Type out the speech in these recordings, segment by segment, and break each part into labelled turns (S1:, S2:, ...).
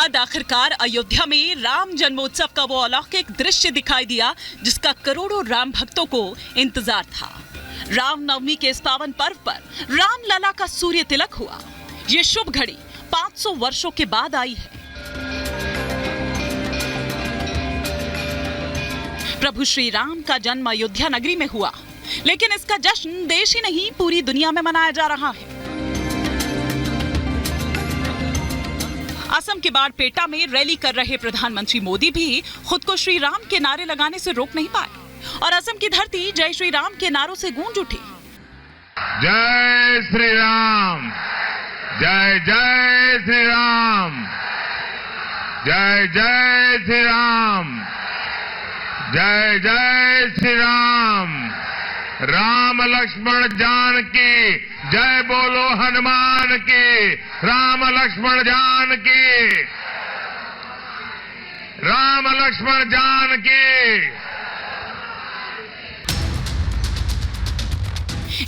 S1: बाद आखिरकार अयोध्या में राम जन्मोत्सव का वो अलौकिक दृश्य दिखाई दिया जिसका करोड़ों राम भक्तों को इंतजार था। रामनवमी के इस पावन पर्व पर रामलला का सूर्य तिलक हुआ। ये शुभ घड़ी 500 वर्षों के बाद आई है। प्रभु श्री राम का जन्म अयोध्या नगरी में हुआ, लेकिन इसका जश्न देश ही नहीं पूरी दुनिया में मनाया जा रहा है। असम के बाड़पेटा में रैली कर रहे प्रधानमंत्री मोदी भी खुद को श्री राम के नारे लगाने से रोक नहीं पाए और असम की धरती जय श्री राम के नारों से गूंज उठी।
S2: जय श्री राम, जय जय श्री राम, जय जय श्री राम, जय जय श्री राम। राम लक्ष्मण जानकी जय बोलो हनुमान की। राम लक्ष्मण जानकी, राम लक्ष्मण जानकी।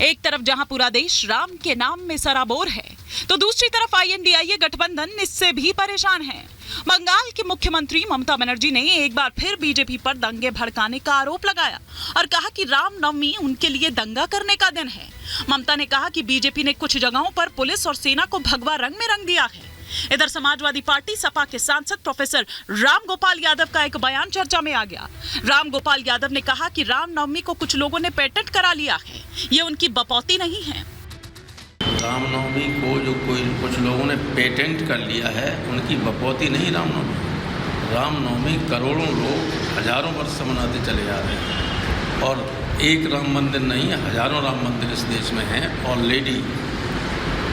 S1: एक तरफ जहां पूरा देश राम के नाम में सराबोर है, तो दूसरी तरफ INDIA गठबंधन इससे भी परेशान है। बंगाल की मुख्यमंत्री ममता बनर्जी ने एक बार फिर बीजेपी पर दंगे भड़काने का आरोप लगाया और कहा कि रामनवमी उनके लिए दंगा करने का दिन है। ममता ने कहा कि बीजेपी ने कुछ जगहों पर पुलिस और सेना को भगवा रंग में रंग दिया है। इधर समाजवादी पार्टी सपा के सांसद प्रोफेसर राम गोपाल यादव का एक बयान चर्चा में आ गया। राम गोपाल यादव ने कहा कि रामनवमी को कुछ लोगों ने पेटेंट करा लिया है, ये उनकी बपौती नहीं है।
S3: रामनवमी को जो कुछ लोगों ने पेटेंट कर लिया है, उनकी बपौती नहीं रामनवमी। रामनवमी करोड़ों लोग हजारों वर्ष से मनाते चले जा रहे हैं और एक राम मंदिर नहीं, हजारों राम मंदिर इस देश में हैं ऑलरेडी।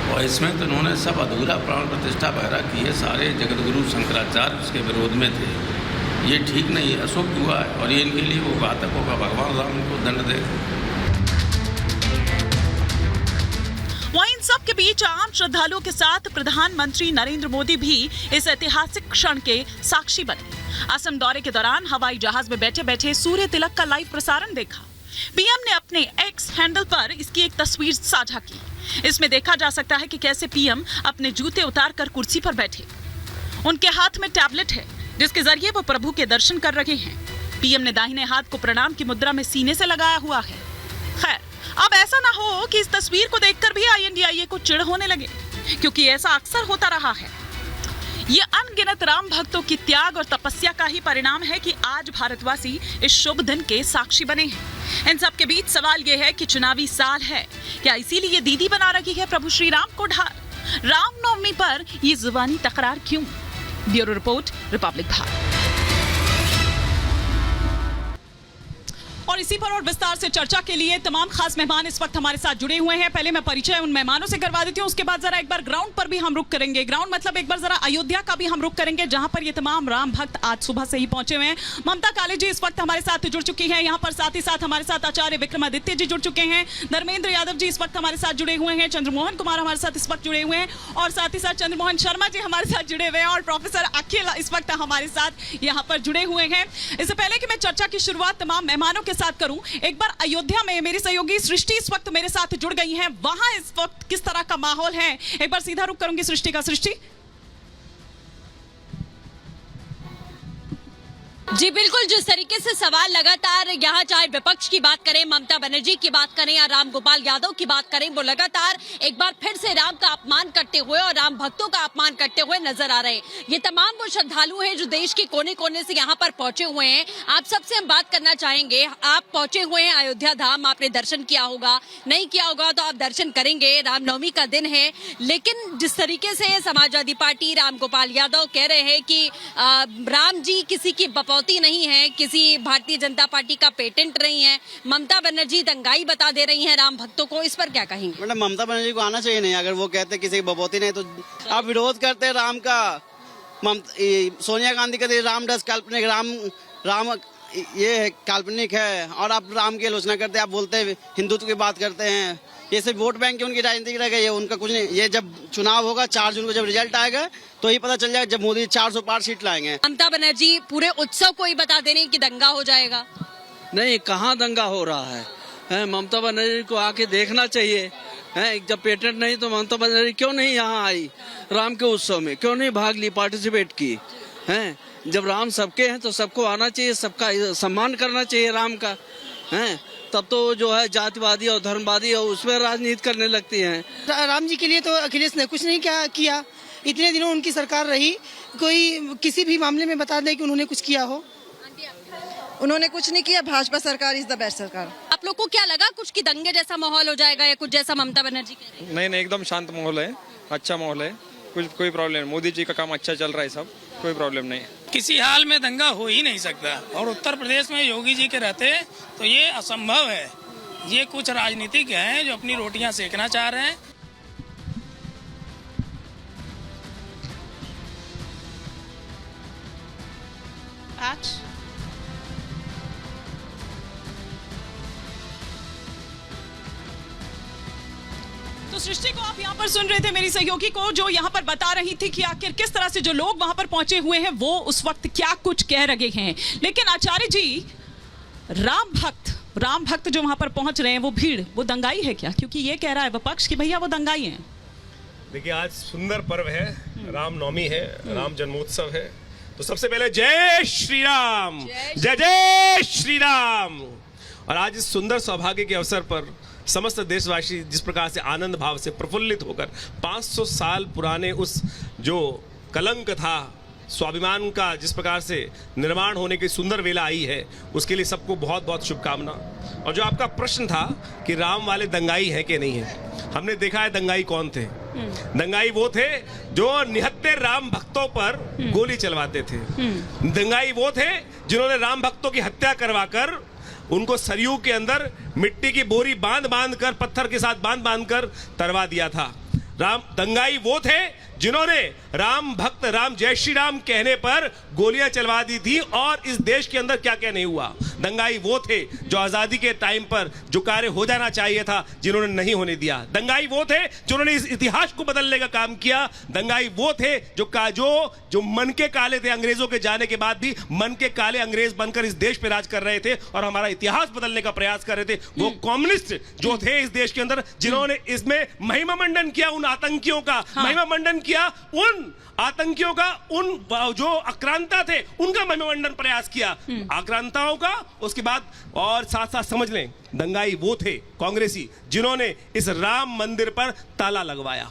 S3: और इसमें तो उन्होंने सब अधूरा प्राण प्रतिष्ठा वगैरह की है। सारे जगतगुरु शंकराचार्य उसके विरोध में थे। ये ठीक नहीं है, अशुभ हुआ है और ये इनके लिए वो घातक होगा। भगवान राम को दंड दे।
S1: वहीं इन सब के बीच आम श्रद्धालुओं के साथ प्रधानमंत्री नरेंद्र मोदी भी इस ऐतिहासिक क्षण के साक्षी बने। असम दौरे के दौरान हवाई जहाज में बैठे बैठे सूर्य तिलक का लाइव प्रसारण देखा। पीएम ने अपने एक्स हैंडल पर इसकी एक तस्वीर साझा की। इसमें देखा जा सकता है कि कैसे पीएम अपने जूते उतारकर कुर्सी पर बैठे। उनके हाथ में टैबलेट है जिसके जरिए वो प्रभु के दर्शन कर रहे हैं। पीएम ने दाहिने हाथ को प्रणाम की मुद्रा में सीने से लगाया हुआ है। खैर, अब ऐसा ना हो कि इस तस्वीर को देखकर भी INDIA को चिढ़ होने लगे, क्योंकि ऐसा अक्सर होता रहा है। ये अनगिनत राम भक्तों की त्याग और तपस्या का ही परिणाम है कि आज भारतवासी इस शुभ दिन के साक्षी बने हैं। इन सब के बीच सवाल ये है कि चुनावी साल है, क्या इसीलिए दीदी बना रही है प्रभु श्री राम को ढाल? रामनवमी पर ये जुबानी तकरार क्यों? Bureau report, Republic Bharat. और इसी पर और विस्तार से चर्चा के लिए तमाम खास मेहमान इस वक्त हमारे साथ जुड़े हुए हैं। पहले मैं परिचय उन मेहमानों से करवा देती हूँ, उसके बाद जरा एक बार ग्राउंड पर भी हम रुक करेंगे। ग्राउंड मतलब एक बार जरा अयोध्या का भी हम रुक करेंगे, जहां पर ये तमाम राम भक्त आज सुबह से ही पहुंचे हुए हैं। ममता काले जी इस वक्त हमारे साथ जुड़ चुकी है यहाँ पर, साथ ही साथ हमारे साथ आचार्य विक्रमादित्य जी जुड़ चुके हैं। धर्मेंद्र यादव जी इस वक्त हमारे साथ जुड़े हुए हैं। चंद्रमोहन कुमार हमारे साथ इस वक्त जुड़े हुए हैं और साथ ही साथ चंद्रमोहन शर्मा जी हमारे साथ जुड़े हुए हैं और प्रोफेसर अखिल इस वक्त हमारे साथ यहाँ पर जुड़े हुए हैं। इससे पहले कि मैं चर्चा की शुरुआत तमाम मेहमानों के साथ करूं, एक बार अयोध्या में मेरी सहयोगी सृष्टि इस वक्त मेरे साथ जुड़ गई हैं। वहां इस वक्त किस तरह का माहौल है, एक बार सीधा रुख करूंगी सृष्टि का। सृष्टि
S4: जी बिल्कुल, जिस तरीके से सवाल लगातार यहाँ चाहे विपक्ष की बात करें, ममता बनर्जी की बात करें या राम गोपाल यादव की बात करें, वो लगातार एक बार फिर से राम का अपमान करते हुए और राम भक्तों का अपमान करते हुए नजर आ रहे हैं। ये तमाम वो श्रद्धालु हैं जो देश के कोने कोने से यहाँ पर पहुंचे हुए हैं। आप सबसे हम बात करना चाहेंगे, आप पहुंचे हुए हैं अयोध्या धाम, आपने दर्शन किया होगा, नहीं किया होगा तो आप दर्शन करेंगे। रामनवमी का दिन है, लेकिन जिस तरीके से समाजवादी पार्टी राम गोपाल यादव कह रहे हैं कि राम जी किसी की बपौती नहीं है, किसी भारतीय जनता पार्टी का पेटेंट नहीं है, ममता बनर्जी दंगाई बता दे रही हैं राम भक्तों को, इस पर क्या कहेंगे?
S5: मैडम, ममता बनर्जी को आना चाहिए नहीं। अगर वो कहते किसी की बपौती नहीं तो आप विरोध करते राम का। सोनिया गांधी कहते राम डस काल्पनिक, राम ये है काल्पनिक है, और आप राम की आलोचना करते, आप बोलते हैं हिंदुत्व की बात करते हैं। ये सिर्फ वोट बैंक की उनकी राजनीति रह गई है, उनका कुछ नहीं। ये जब चुनाव होगा 4 जून को जब रिजल्ट आएगा तो ही पता चल जाएगा, जब मोदी 400 पार सीट लाएंगे।
S4: ममता बनर्जी पूरे उत्सव को ही बता दे रही कि दंगा हो जाएगा।
S6: नहीं, कहाँ दंगा हो रहा है? ममता बनर्जी को आके देखना चाहिए
S5: हैं। जब पेटेंट नहीं तो ममता बनर्जी क्यों नहीं यहाँ आई राम के उत्सव में, क्यों नहीं भाग ली, पार्टिसिपेट की हैं। जब राम सबके हैं तो सबको आना चाहिए, सबका सम्मान करना चाहिए राम का हैं। तब तो जो है जातिवादी और धर्मवादी और उसमें राजनीति करने लगती हैं।
S6: राम जी के लिए तो अखिलेश ने कुछ नहीं किया। इतने दिनों उनकी सरकार रही, कोई किसी भी मामले में बता दे कि उन्होंने कुछ किया हो?
S7: उन्होंने कुछ नहीं किया। भाजपा सरकार इज द बेस्ट सरकार।
S4: आप लोग को क्या लगा कुछ की दंगे जैसा माहौल हो जाएगा या कुछ जैसा ममता बनर्जी कह रही है?
S8: नहीं, एकदम शांत माहौल है, अच्छा माहौल है, कोई प्रॉब्लम नहीं। मोदी जी का काम अच्छा चल रहा है, सब कोई प्रॉब्लम नहीं।
S9: किसी हाल में दंगा हो ही नहीं सकता, और उत्तर प्रदेश में योगी जी के रहते तो ये असंभव है। ये कुछ राजनीतिक हैं जो अपनी रोटियां सेकना चाह रहे हैं।
S1: तो सृष्टि को आप यहाँ पर सुन रहे थे, मेरी सहयोगी को, जो यहाँ पर बता रही थी कि आखिर किस तरह से जो लोग वहां पर पहुंचे हुए हैं वो उस वक्त क्या कुछ कह रहे हैं। लेकिन आचार्य जी, राम भक्त जो वहां पर पहुंच रहे हैं, वो भीड़, वो दंगाई है क्या? क्योंकि ये कह रहा है विपक्ष कि भैया वो दंगाई हैं।
S10: देखिए, आज सुंदर पर्व है, रामनवमी है, राम जन्मोत्सव है। तो सबसे पहले जय श्री राम, जय जय श्री राम। और आज इस सुंदर सौभाग्य के अवसर पर समस्त देशवासी जिस प्रकार से आनंद भाव से प्रफुल्लित होकर 500 साल पुराने उस जो कलंक था, स्वाभिमान का जिस प्रकार से निर्माण होने की सुंदर वेला आई है, उसके लिए सबको बहुत बहुत शुभकामना। और जो आपका प्रश्न था कि राम वाले दंगाई है कि नहीं है, हमने देखा है दंगाई कौन थे। दंगाई वो थे जो निहत्थे राम भक्तों पर गोली चलवाते थे। दंगाई वो थे जिन्होंने राम भक्तों की हत्या करवाकर उनको सरयू के अंदर मिट्टी की बोरी बांध कर, पत्थर के साथ बांध कर तरवा दिया था। दंगाई वो थे जिन्होंने राम भक्त राम जय श्री राम कहने पर गोलियां चलवा दी थी, और इस देश के अंदर क्या क्या नहीं हुआ। दंगाई वो थे जो आजादी के टाइम पर जो कार्य हो जाना चाहिए था, जिन्होंने नहीं होने दिया। दंगाई वो थे जिन्होंने इस इतिहास को बदलने का काम किया। दंगाई वो थे जो मन के काले थे, अंग्रेजों के जाने के बाद भी मन के काले अंग्रेज बनकर इस देश पे राज कर रहे थे और हमारा इतिहास बदलने का प्रयास कर रहे थे। वो कम्युनिस्ट जो थे इस देश के अंदर, जिन्होंने इसमें महिमा मंडन किया उन आतंकियों का, महिमा मंडन किया उन आतंकियों का, उन जो आक्रांता थे उनका महिमामंडन प्रयास किया, आक्रांताओं का। उसके बाद और साथ साथ समझ लें, दंगाई वो थे कांग्रेसी जिन्होंने इस राम मंदिर पर ताला लगवाया।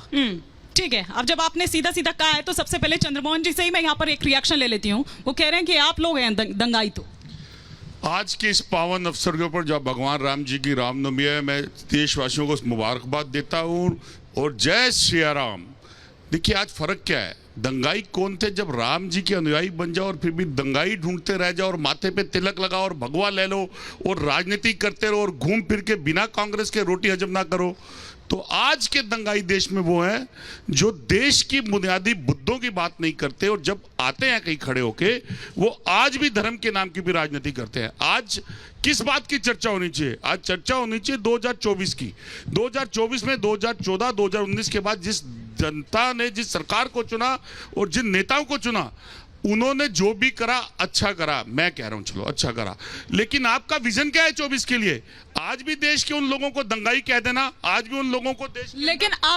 S1: ठीक है, अब जब आपने सीधा सीधा कहा है तो सबसे पहले चंद्रमोहन जी से ही मैं यहाँ पर एक रिएक्शन ले लेती हूँ। वो कह रहे हैं कि आप लोग हैं दंगाई। तो
S2: आज के इस पावन अवसर के ऊपर जब भगवान राम जी की रामनवमी है, मैं देशवासियों को मुबारकबाद देता हूँ और जय श्री राम। देखिए, आज फर्क क्या है, दंगाई कौन थे? जब राम जी के अनुयायी बन जाओ और फिर भी दंगाई ढूंढते रह जाओ और माथे पे तिलक लगाओ और भगवा ले लो और राजनीति करते रहो और घूम फिर के बिना कांग्रेस के रोटी हजम ना करो, तो आज के दंगाई देश में वो हैं जो देश की बुनियादी मुद्दों की बात नहीं करते, और जब आते हैं कहीं खड़े होके वो आज भी धर्म के नाम की भी राजनीति करते हैं। आज किस बात की चर्चा होनी चाहिए? आज चर्चा होनी चाहिए 2024 की। 2024 में 2014, 2019 के बाद जिस जनता ने जिस सरकार को चुना और जिन नेताओं को चुना, उन्होंने जो भी करा अच्छा करा, मैं कह रहा हूं चलो अच्छा करा, लेकिन आपका विजन क्या है 24 के लिए? आज भी देश के उन लोगों को दंगाई कह देना, आज भी उन लोगों को देश,
S1: लेकिन